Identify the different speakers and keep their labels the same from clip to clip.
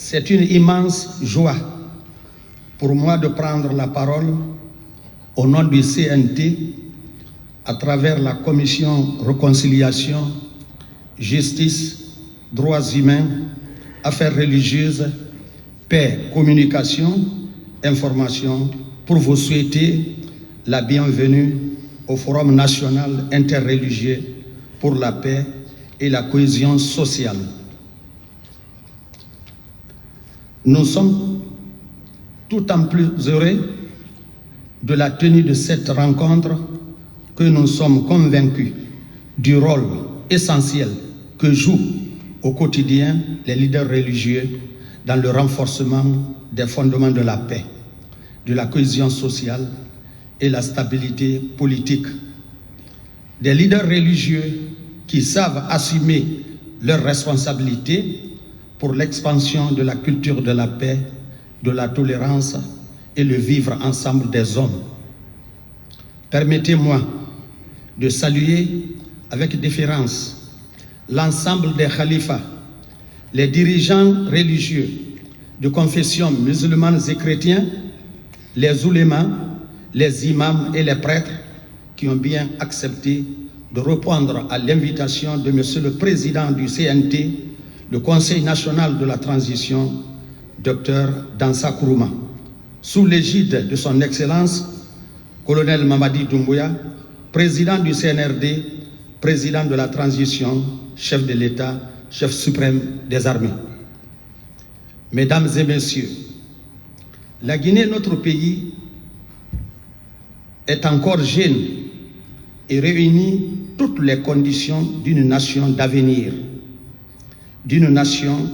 Speaker 1: C'est une immense joie pour moi de prendre la parole au nom du CNT à travers la Commission Réconciliation, Justice, Droits humains, Affaires religieuses, Paix, Communication, Information, pour vous souhaiter la bienvenue au Forum national interreligieux pour la paix et la cohésion sociale. Nous sommes d'autant plus heureux de la tenue de cette rencontre que nous sommes convaincus du rôle essentiel que jouent au quotidien les leaders religieux dans le renforcement des fondements de la paix, de la cohésion sociale et la stabilité politique. Des leaders religieux qui savent assumer leurs responsabilités pour l'expansion de la culture de la paix, de la tolérance et le vivre ensemble des hommes. Permettez-moi de saluer avec déférence l'ensemble des khalifas, les dirigeants religieux de confessions musulmanes et chrétiens, les oulémas, les imams et les prêtres qui ont bien accepté de répondre à l'invitation de Monsieur le Président du CNT, le Conseil national de la transition, Dr Dansa Kourouma, sous l'égide de son Excellence, Colonel Mamadi Doumbouya, Président du CNRD, Président de la transition, chef de l'État, chef suprême des armées. Mesdames et messieurs, la Guinée, notre pays, est encore jeune et réunit toutes les conditions d'une nation d'avenir, d'une nation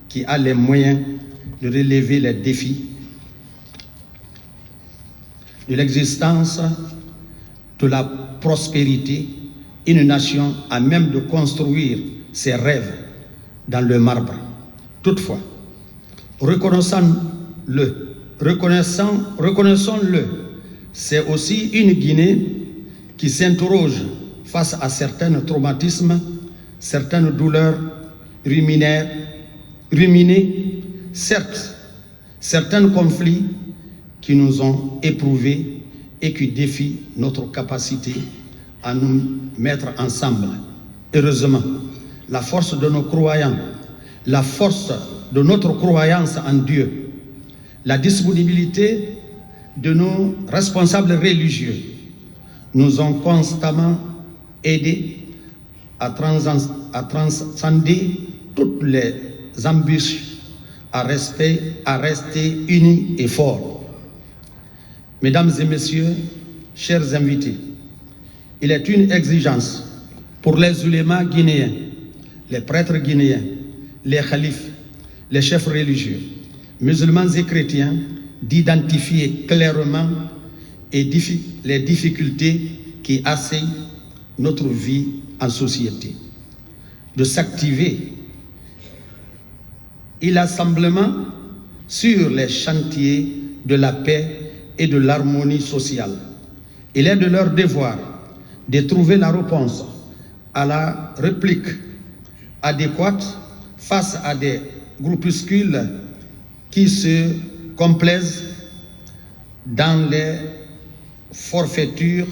Speaker 1: qui a les moyens de relever les défis de l'existence, de la prospérité, une nation à même de construire ses rêves dans le marbre. Toutefois, reconnaissons-le, c'est aussi une Guinée qui s'interroge face à certains traumatismes, certaines douleurs ruminées, certes, certains conflits qui nous ont éprouvés et qui défient notre capacité à nous mettre ensemble. Heureusement, la force de nos croyants, la force de notre croyance en Dieu, la disponibilité de nos responsables religieux nous ont constamment aidés à transcender toutes les embûches, à rester unis et forts. Mesdames et messieurs, chers invités, il est une exigence pour les oulémas guinéens, les prêtres guinéens, les khalifes, les chefs religieux, musulmans et chrétiens, d'identifier clairement les difficultés qui assaillent notre vie en société, de s'activer inlassablement sur les chantiers de la paix et de l'harmonie sociale. Il est de leur devoir de trouver la réponse à la réplique adéquate face à des groupuscules qui se complaisent dans les forfaitures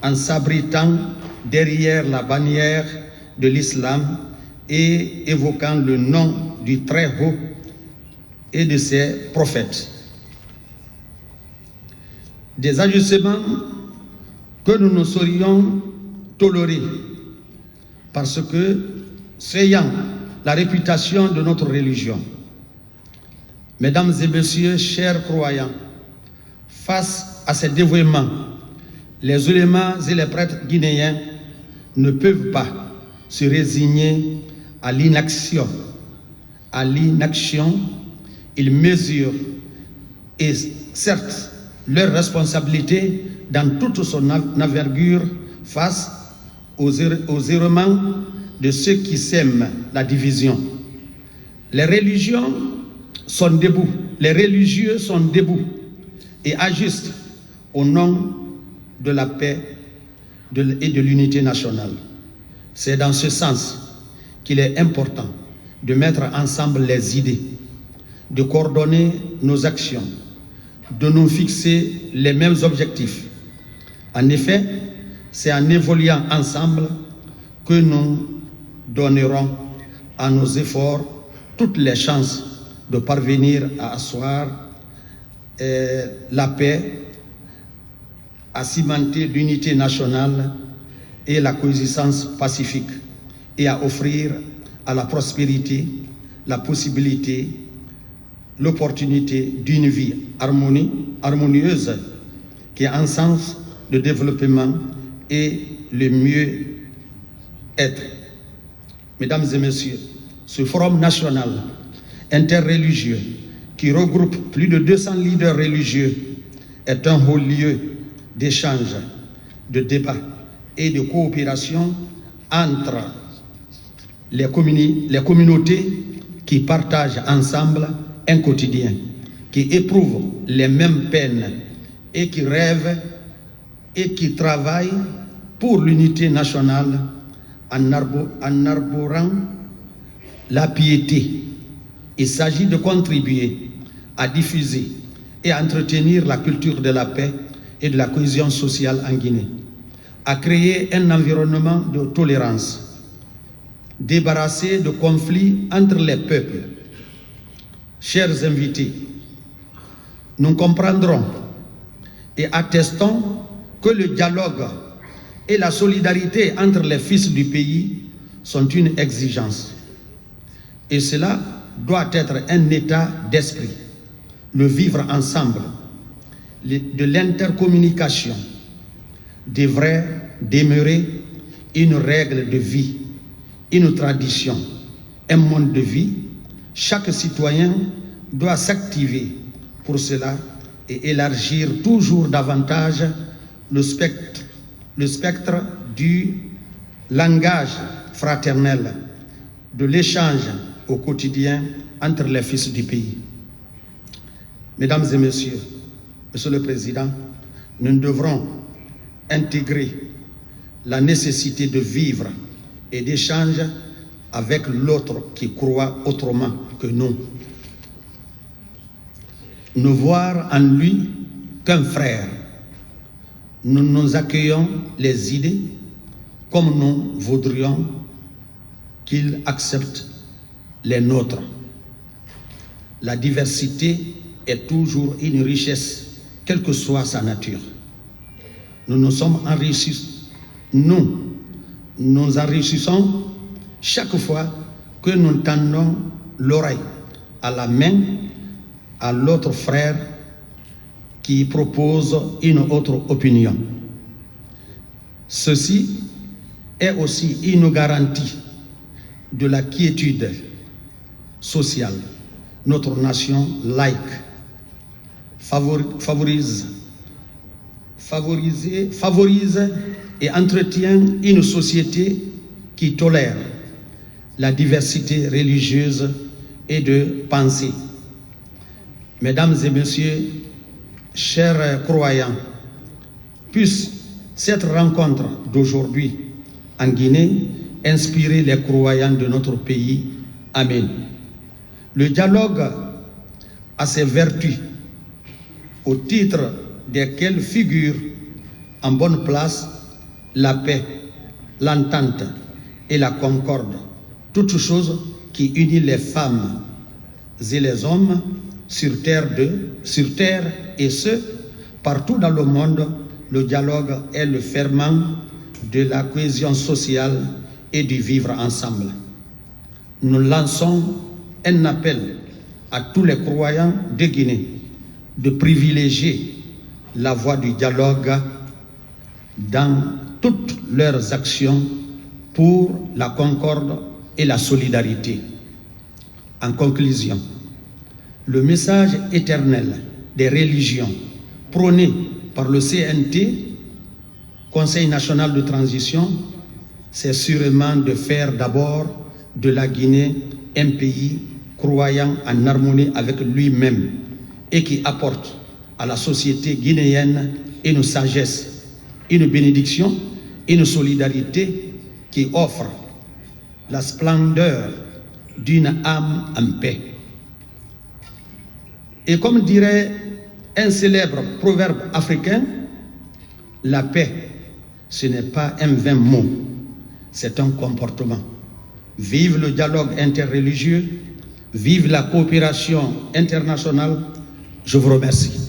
Speaker 1: en s'abritant derrière la bannière de l'islam et évoquant le nom du Très-Haut et de ses prophètes. Des ajustements que nous ne saurions tolérer parce que, ayant la réputation de notre religion, mesdames et messieurs, chers croyants, face à ces dévouements, les oulémas et les prêtres guinéens ne peuvent pas se résigner à l'inaction. Ils mesurent, et certes, leur responsabilité dans toute son envergure face aux errements de ceux qui sèment la division. Les religions sont debout, les religieux sont debout et agissent au nom de la paix et de l'unité nationale. C'est dans ce sens qu'il est important de mettre ensemble les idées, de coordonner nos actions, de nous fixer les mêmes objectifs. En effet, c'est en évoluant ensemble que nous donnerons à nos efforts toutes les chances de parvenir à asseoir la paix, à cimenter l'unité nationale et la coexistence pacifique, et à offrir à la prospérité la possibilité, l'opportunité d'une vie harmonieuse qui a un sens de développement et le mieux-être. Mesdames et messieurs, ce forum national interreligieux qui regroupe plus de 200 leaders religieux est un haut lieu d'échange, de débat et de coopération entre les communautés qui partagent ensemble un quotidien, qui éprouvent les mêmes peines et qui rêvent et qui travaillent pour l'unité nationale en arborant la piété. Il s'agit de contribuer à diffuser et à entretenir la culture de la paix et de la cohésion sociale en Guinée, à créer un environnement de tolérance, débarrassé de conflits entre les peuples. Chers invités, nous comprendrons et attestons que le dialogue et la solidarité entre les fils du pays sont une exigence. Et cela doit être un état d'esprit, le vivre ensemble, de l'intercommunication devrait demeurer une règle de vie, une tradition, un mode de vie. Chaque citoyen doit s'activer pour cela et élargir toujours davantage le spectre du langage fraternel, de l'échange au quotidien entre les fils du pays. Mesdames et messieurs, Monsieur le Président, nous devrons intégrer la nécessité de vivre et d'échanger avec l'autre qui croit autrement que nous. Ne voir en lui qu'un frère. Nous accueillons les idées comme nous voudrions qu'il accepte les nôtres. La diversité est toujours une richesse, quelle que soit sa nature. Nous nous sommes enrichis, nous enrichissons chaque fois que nous tendons l'oreille à la main à l'autre frère qui propose une autre opinion. Ceci est aussi une garantie de la quiétude sociale. Notre nation laïque favorise et entretient une société qui tolère la diversité religieuse et de pensée. Mesdames et messieurs, chers croyants, puisse cette rencontre d'aujourd'hui en Guinée inspirer les croyants de notre pays. Amen. Le dialogue a ses vertus, au titre desquelles figurent en bonne place la paix, l'entente et la concorde, toutes choses qui unissent les femmes et les hommes sur terre et ce, partout dans le monde. Le dialogue est le ferment de la cohésion sociale et du vivre ensemble. Nous lançons un appel à tous les croyants de Guinée de privilégier la voie du dialogue dans toutes leurs actions pour la concorde et la solidarité. En conclusion, le message éternel des religions prôné par le CNT, Conseil national de transition, c'est sûrement de faire d'abord de la Guinée un pays croyant en harmonie avec lui-même et qui apporte à la société guinéenne une sagesse, une bénédiction, une solidarité qui offre la splendeur d'une âme en paix. Et comme dirait un célèbre proverbe africain, la paix, ce n'est pas un vain mot, c'est un comportement. Vive le dialogue interreligieux, vive la coopération internationale. Je vous remercie.